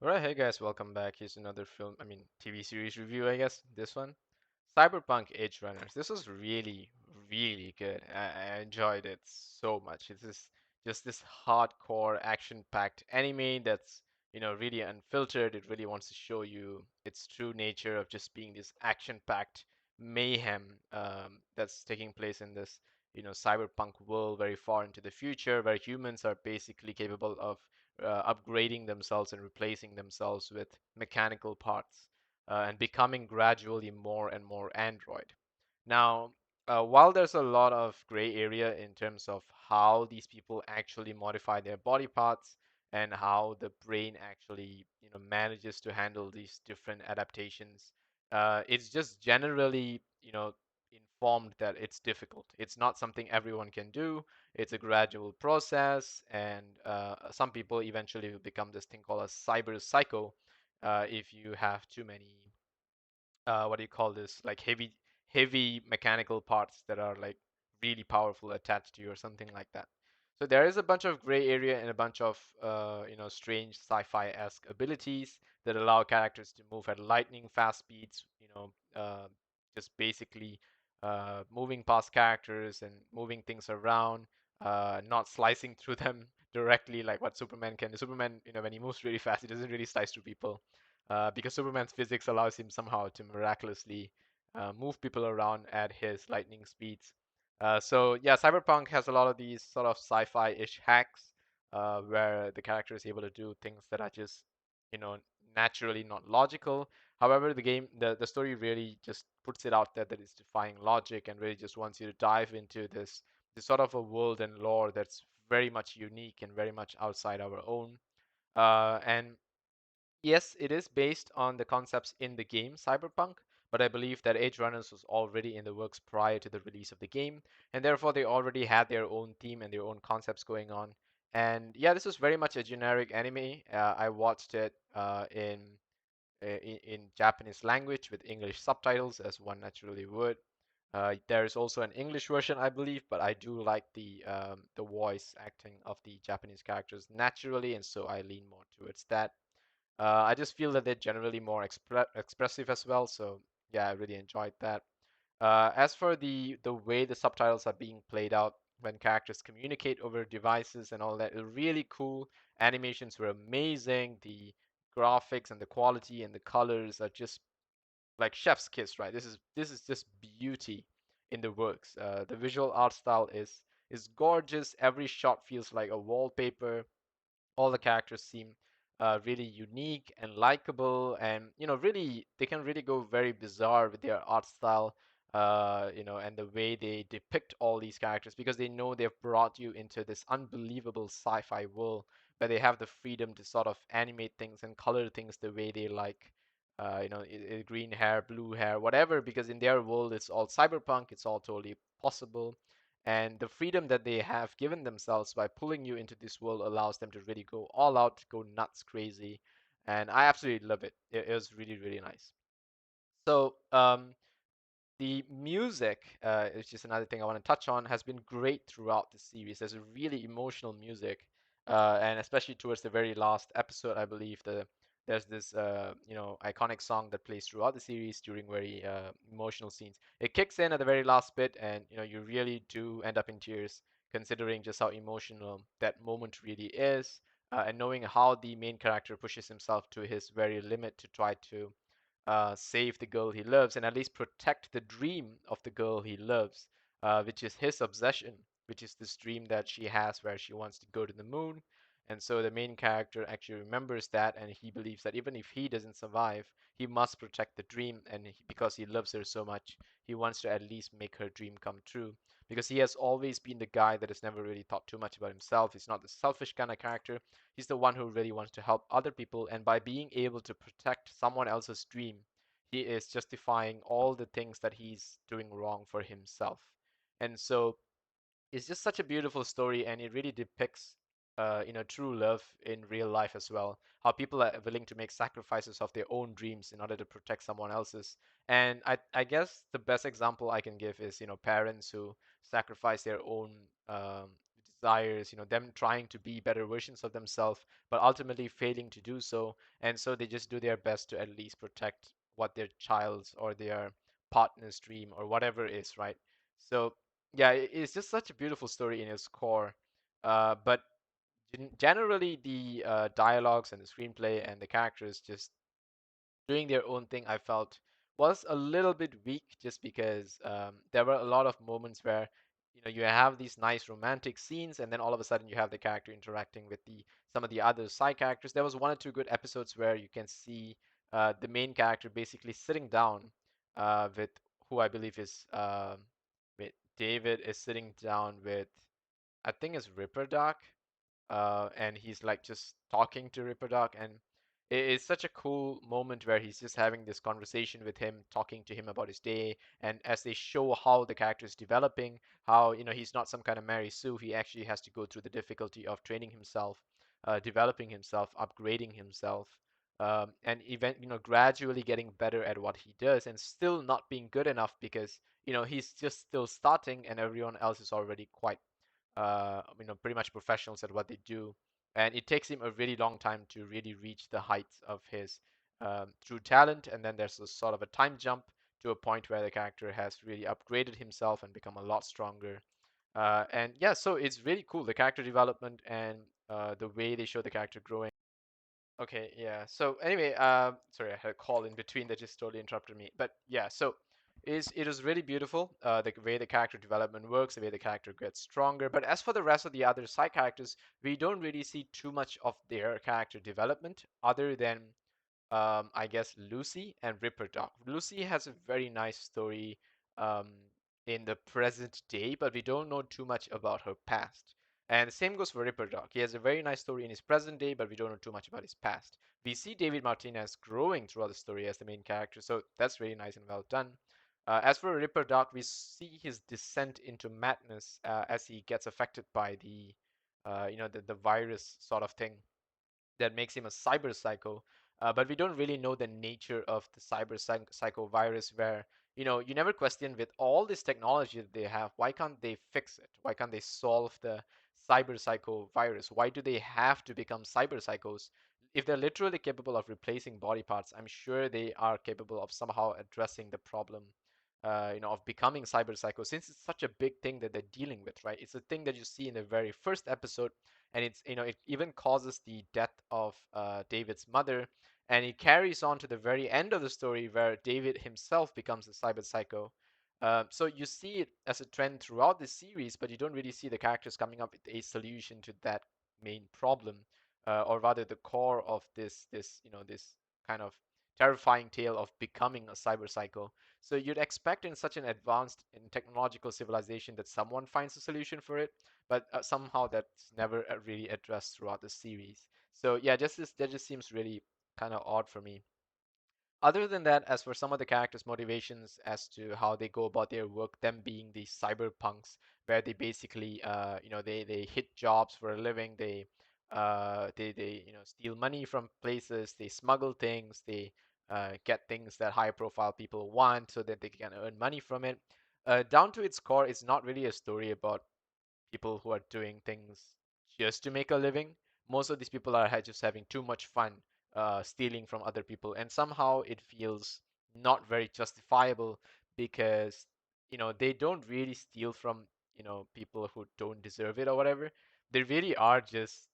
Alright, hey guys, welcome back. Here's another TV series review, I guess. This one, Cyberpunk Edgerunners. This was really, really good. I enjoyed it so much. It's just this hardcore, action-packed anime that's, really unfiltered. It really wants to show you its true nature of just being this action-packed mayhem that's taking place in this, cyberpunk world very far into the future, where humans are basically capable of upgrading themselves and replacing themselves with mechanical parts and becoming gradually more and more Android. Now, while there's a lot of gray area in terms of how these people actually modify their body parts and how the brain actually, manages to handle these different adaptations, it's just generally, informed that it's difficult. It's not something everyone can do. It's a gradual process, and some people eventually will become this thing called a cyber psycho if you have too many what do you call this, like heavy mechanical parts that are like really powerful attached to you or something like that. So there is a bunch of gray area and a bunch of strange sci-fi-esque abilities that allow characters to move at lightning fast speeds, just basically moving past characters and moving things around, not slicing through them directly like what Superman can. Superman, when he moves really fast, he doesn't really slice through people because Superman's physics allows him somehow to miraculously move people around at his lightning speeds. So yeah, Cyberpunk has a lot of these sort of sci-fi-ish hacks where the character is able to do things that are just, you know, naturally not logical. However, the story really just puts it out there that it's defying logic and really just wants you to dive into this sort of a world and lore that's very much unique and very much outside our own. And yes, it is based on the concepts in the game Cyberpunk, but I believe that Edgerunners was already in the works prior to the release of the game, and therefore they already had their own theme and their own concepts going on. And yeah, this was very much a generic anime. I watched it in Japanese language with English subtitles, as one naturally would. There is also an English version, I believe, but I do like the voice acting of the Japanese characters naturally, and so I lean more towards that. I just feel that they're generally more expressive as well. So yeah, I really enjoyed that. As for the way the subtitles are being played out when characters communicate over devices and all that, really cool. Animations were amazing. The graphics and the quality and the colors are just like chef's kiss, right? This is just beauty in the works. The visual art style is gorgeous. Every shot feels like a wallpaper. All the characters seem really unique and likable, and really they can really go very bizarre with their art style, and the way they depict all these characters because they know they've brought you into this unbelievable sci-fi world where they have the freedom to sort of animate things and color things the way they like. Green hair, blue hair, whatever, because in their world it's all cyberpunk, it's all totally possible, and the freedom that they have given themselves by pulling you into this world allows them to really go all out, go nuts crazy, and I absolutely love it. It was really, really nice. So, the music, is just another thing I want to touch on, has been great throughout the series. There's a really emotional music, and especially towards the very last episode, I believe there's this iconic song that plays throughout the series during very emotional scenes. It kicks in at the very last bit, and you really do end up in tears, considering just how emotional that moment really is, and knowing how the main character pushes himself to his very limit to try to save the girl he loves and at least protect the dream of the girl he loves, which is his obsession, which is this dream that she has where she wants to go to the moon. And so the main character actually remembers that, and he believes that even if he doesn't survive, he must protect the dream. And because he loves her so much, he wants to at least make her dream come true. Because he has always been the guy that has never really thought too much about himself. He's not the selfish kind of character. He's the one who really wants to help other people, and by being able to protect someone else's dream, he is justifying all the things that he's doing wrong for himself. And so it's just such a beautiful story, and it really depicts true love in real life as well. How people are willing to make sacrifices of their own dreams in order to protect someone else's. And I guess the best example I can give is parents who sacrifice their own desires, them trying to be better versions of themselves, but ultimately failing to do so. And so they just do their best to at least protect what their child's or their partner's dream or whatever is, right? So yeah, it's just such a beautiful story in its core. But generally, the dialogues and the screenplay and the characters just doing their own thing, I felt was a little bit weak just because there were a lot of moments where you have these nice romantic scenes and then all of a sudden you have the character interacting with the some of the other side characters. There was one or two good episodes where you can see the main character basically sitting down with who I believe is with David is sitting down with I think it's Ripper Doc, and he's like just talking to Ripper Doc, and it's such a cool moment where he's just having this conversation with him, talking to him about his day, and as they show how the character is developing, how he's not some kind of Mary Sue, he actually has to go through the difficulty of training himself, developing himself, upgrading himself. And gradually getting better at what he does, and still not being good enough because he's just still starting, and everyone else is already quite pretty much professionals at what they do. And it takes him a really long time to really reach the heights of his true talent. And then there's a sort of a time jump to a point where the character has really upgraded himself and become a lot stronger. And yeah, so it's really cool, the character development and the way they show the character growing. Okay, yeah. So anyway, sorry, I had a call in between that just totally interrupted me. But yeah, so it is really beautiful, the way the character development works, the way the character gets stronger. But as for the rest of the other side characters, we don't really see too much of their character development other than I guess Lucy and Ripper Doc. Lucy has a very nice story um, in the present day, but we don't know too much about her past. And the same goes for Ripper Doc. He has a very nice story in his present day, but we don't know too much about his past. We see David Martinez growing throughout the story as the main character, so that's really nice and well done. As for Ripper Doc, we see his descent into madness as he gets affected by the virus sort of thing that makes him a cyber psycho. But we don't really know the nature of the psycho virus. Where you never question, with all this technology that they have, why can't they fix it? Why can't they solve the cyber psycho virus? Why do they have to become cyber psychos? If they're literally capable of replacing body parts, I'm sure they are capable of somehow addressing the problem. Of becoming cyber psycho, since it's such a big thing that they're dealing with, right? It's a thing that you see in the very first episode, and it even causes the death of David's mother, and it carries on to the very end of the story where David himself becomes a cyber psycho. So you see it as a trend throughout the series, but you don't really see the characters coming up with a solution to that main problem, or rather the core of this kind of terrifying tale of becoming a cyber psycho. So you'd expect in such an advanced and technological civilization that someone finds a solution for it, but somehow that's never really addressed throughout the series. So yeah, that just seems really kind of odd for me. Other than that, as for some of the characters' motivations as to how they go about their work, them being these cyberpunks, where they basically, they hit jobs for a living, they steal money from places, they smuggle things, they get things that high-profile people want so that they can earn money from it. Down to its core, it's not really a story about people who are doing things just to make a living. Most of these people are just having too much fun stealing from other people, and somehow it feels not very justifiable because they don't really steal from people who don't deserve it or whatever. They really are just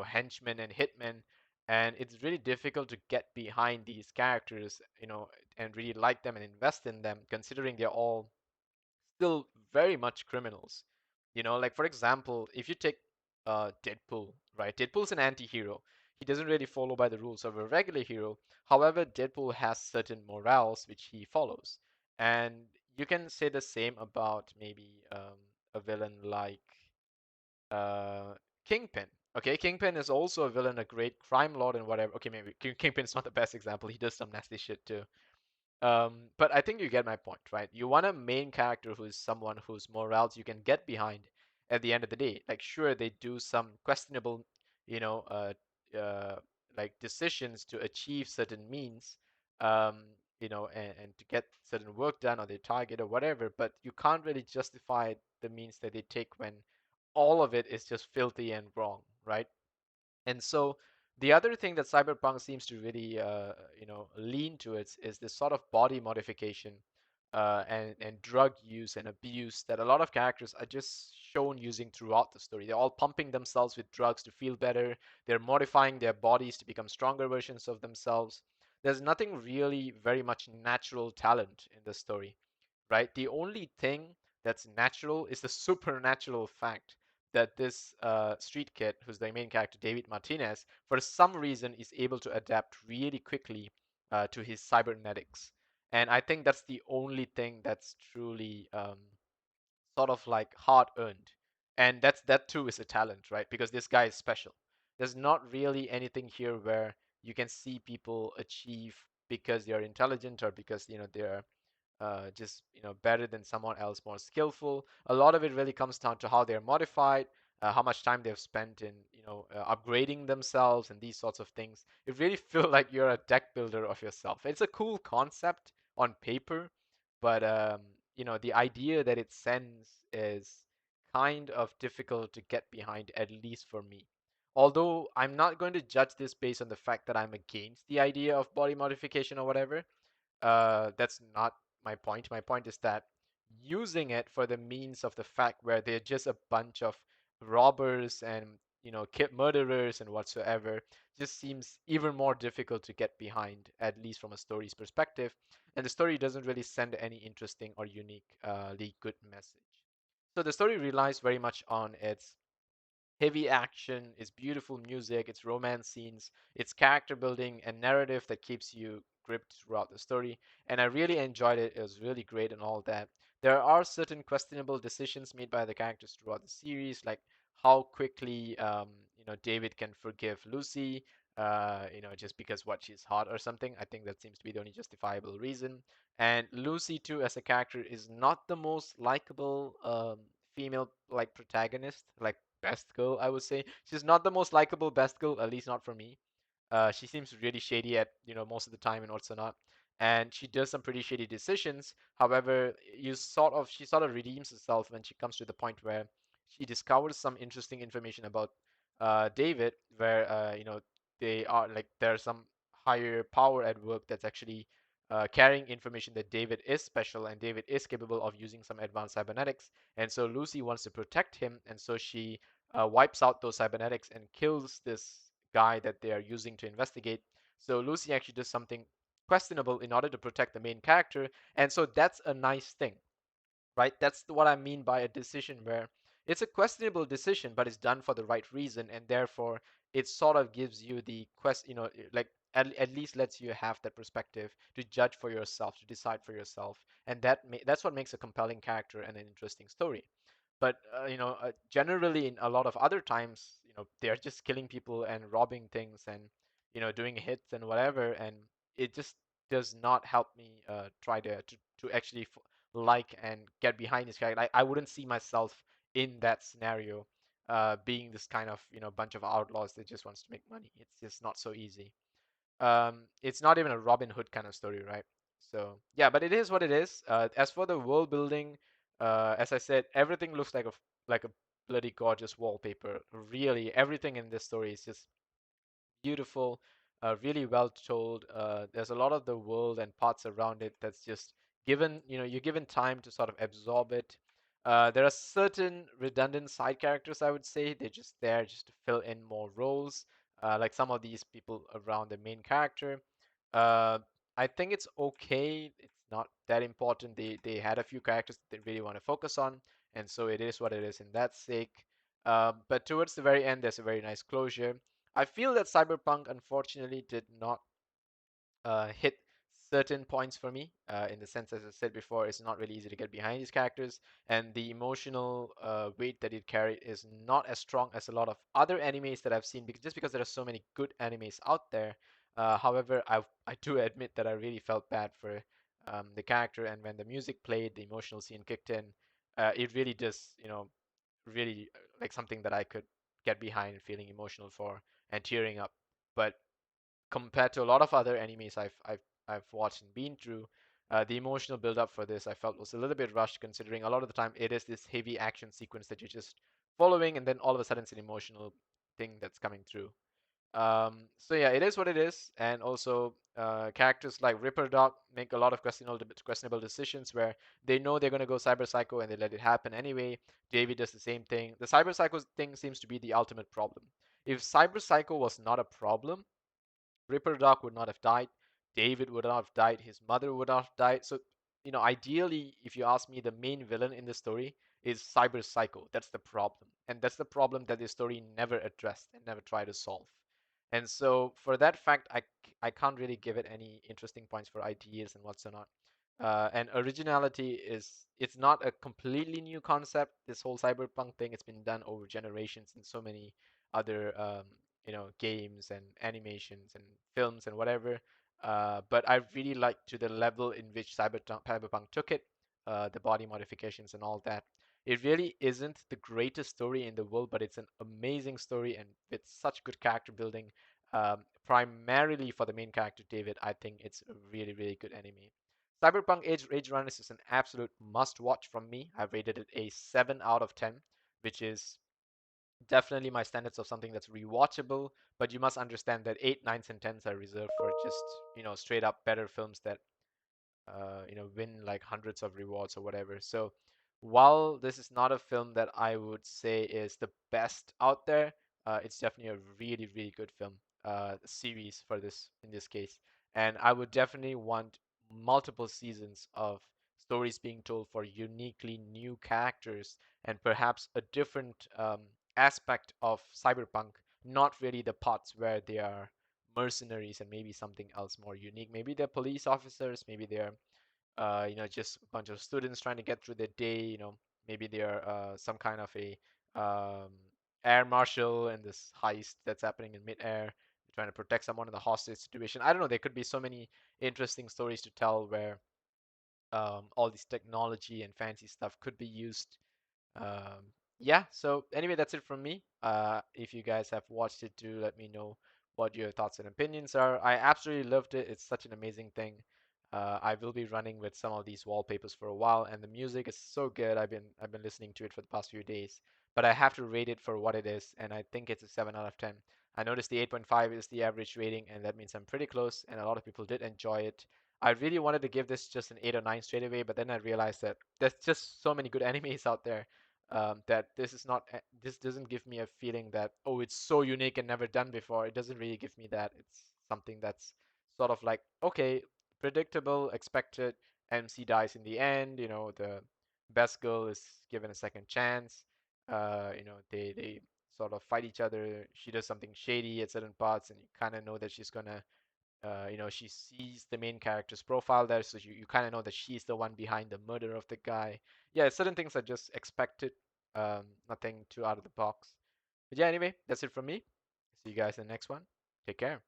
henchmen and hitmen, and it's really difficult to get behind these characters, and really like them and invest in them, considering they're all still very much criminals. Like for example, if you take Deadpool, right? Deadpool's an anti-hero. He doesn't really follow by the rules of a regular hero. However, Deadpool has certain morals which he follows. And you can say the same about maybe a villain like uh, Kingpin. Okay, Kingpin is also a villain, a great crime lord and whatever. Okay, maybe Kingpin's not the best example. He does some nasty shit too. But I think you get my point, right? You want a main character who's someone whose morals you can get behind at the end of the day. Like, sure, they do some questionable, you know, uh, uh, like decisions to achieve certain means, um, and to get certain work done or their target or whatever, but you can't really justify the means that they take when all of it is just filthy and wrong, right? And so the other thing that Cyberpunk seems to really, lean to is this sort of body modification and drug use and abuse that a lot of characters are just shown using throughout the story. They're all pumping themselves with drugs to feel better. They're modifying their bodies to become stronger versions of themselves. There's nothing really very much natural talent in the story, right? The only thing that's natural is the supernatural fact that this street kid, who's the main character, David Martinez, for some reason is able to adapt really quickly to his cybernetics. And I think that's the only thing that's truly sort of like hard earned. And that too is a talent, right? Because this guy is special. There's not really anything here where you can see people achieve because they're intelligent or because they're just better than someone else, more skillful. A lot of it really comes down to how they're modified, how much time they've spent in upgrading themselves and these sorts of things. It really feels like you're a deck builder of yourself. It's a cool concept on paper, but the idea that it sends is kind of difficult to get behind, at least for me. Although I'm not going to judge this based on the fact that I'm against the idea of body modification or whatever. That's not my point. My point is that using it for the means of the fact where they're just a bunch of robbers and kid murderers and whatsoever just seems even more difficult to get behind, at least from a story's perspective. And the story doesn't really send any interesting or uniquely good message. So the story relies very much on its heavy action, it's beautiful music, it's romance scenes, it's character building and narrative that keeps you gripped throughout the story. And I really enjoyed it. It was really great and all that. There are certain questionable decisions made by the characters throughout the series, like how quickly David can forgive Lucy, just because what she's hot or something. I think that seems to be the only justifiable reason. And Lucy too, as a character, is not the most likable female like protagonist, like best girl, I would say. She's not the most likable best girl, at least not for me. She seems really shady at most of the time and also not, and she does some pretty shady decisions. However, she sort of redeems herself when she comes to the point where she discovers some interesting information about David, where they are like there's some higher power at work that's actually carrying information that David is special and David is capable of using some advanced cybernetics, and so Lucy wants to protect him, and so she wipes out those cybernetics and kills this guy that they are using to investigate. So Lucy actually does something questionable in order to protect the main character, and so that's a nice thing, right? That's what I mean by a decision where it's a questionable decision, but it's done for the right reason, and therefore it sort of gives you the like at least lets you have that perspective to judge for yourself, to decide for yourself, and that's what makes a compelling character and an interesting story. But generally in a lot of other times, they're just killing people and robbing things and doing hits and whatever, and it just does not help me try to actually like and get behind this character. I wouldn't see myself in that scenario, being this kind of bunch of outlaws that just wants to make money. It's just not so easy. It's not even a Robin Hood kind of story, right? So yeah, but it is what it is. As for the world building, as I said, everything looks like a bloody gorgeous wallpaper. Really, everything in this story is just beautiful, really well told. There's a lot of the world and parts around it that's just you're given time to sort of absorb it. There are certain redundant side characters, I would say. They're just there just to fill in more roles, like some of these people around the main character. Uh, I think it's okay. It's not that important. They had a few characters that they really want to focus on, and so it is what it is in that sake. But towards the very end, there's a very nice closure. I feel that Cyberpunk unfortunately did not hit certain points for me. In the sense, as I said before, it's not really easy to get behind these characters, and the emotional weight that it carried is not as strong as a lot of other animes that I've seen. Because there are so many good animes out there. However, I do admit that I really felt bad for the character, and when the music played, the emotional scene kicked in. It really does, really like something that I could get behind, feeling emotional for and tearing up. But compared to a lot of other animes I've watched and been through, the emotional build up for this I felt was a little bit rushed, considering a lot of the time it is this heavy action sequence that you're just following, and then all of a sudden it's an emotional thing that's coming through. So yeah, it is what it is, and also characters like Ripper Dog make a lot of questionable decisions where they know they're gonna go cyber psycho and they let it happen anyway. David does the same thing. The cyber psycho thing seems to be the ultimate problem. If cyber psycho was not a problem, Ripper Dog would not have died. David would not have died. His mother would not have died. So, ideally, if you ask me, the main villain in the story is Cyber Psycho. That's the problem. And that's the problem that the story never addressed and never tried to solve. And so, for that fact, I can't really give it any interesting points for ideas and what's not. And originality it's not a completely new concept. This whole cyberpunk thing, it's been done over generations in so many other games and animations and films and whatever. But I really like to the level in which Cyberpunk took it, the body modifications and all that. It really isn't the greatest story in the world, but it's an amazing story and with such good character building. Primarily for the main character David, I think it's a really really good anime. Cyberpunk Edgerunners is an absolute must watch from me. I've rated it a 7 out of 10, which is definitely my standards of something that's rewatchable, but you must understand that 8, 9s, and 10s are reserved for just, straight up better films that win like hundreds of rewards or whatever. So while this is not a film that I would say is the best out there, it's definitely a really, really good film, series for this in this case. And I would definitely want multiple seasons of stories being told for uniquely new characters and perhaps a different aspect of cyberpunk, not really the parts where they are mercenaries and maybe something else more unique. Maybe they're police officers, maybe they're just a bunch of students trying to get through their day. Maybe they're some kind of a um, air marshal in this heist that's happening in midair, trying to protect someone in the hostage situation. I don't know. There could be so many interesting stories to tell where all this technology and fancy stuff could be used. Yeah, so anyway, that's it from me. If you guys have watched it, do let me know what your thoughts and opinions are. I absolutely loved it. It's such an amazing thing. I will be running with some of these wallpapers for a while, and the music is so good. I've been listening to it for the past few days, but I have to rate it for what it is, and I think it's a 7 out of 10. I noticed the 8.5 is the average rating, and that means I'm pretty close, and a lot of people did enjoy it. I really wanted to give this just an 8 or 9 straight away, but then I realized that there's just so many good animes out there that this doesn't give me a feeling that, oh, it's so unique and never done before. It doesn't really give me that. It's something that's sort of like, okay, predictable, expected. MC dies in the end. The best girl is given a second chance. They sort of fight each other. She does something shady at certain parts, and you kind of know that she's gonna she sees the main character's profile there, so you kind of know that she's the one behind the murder of the guy. Yeah, certain things are just expected, nothing too out of the box. But yeah, anyway, that's it from me. See you guys in the next one. Take care.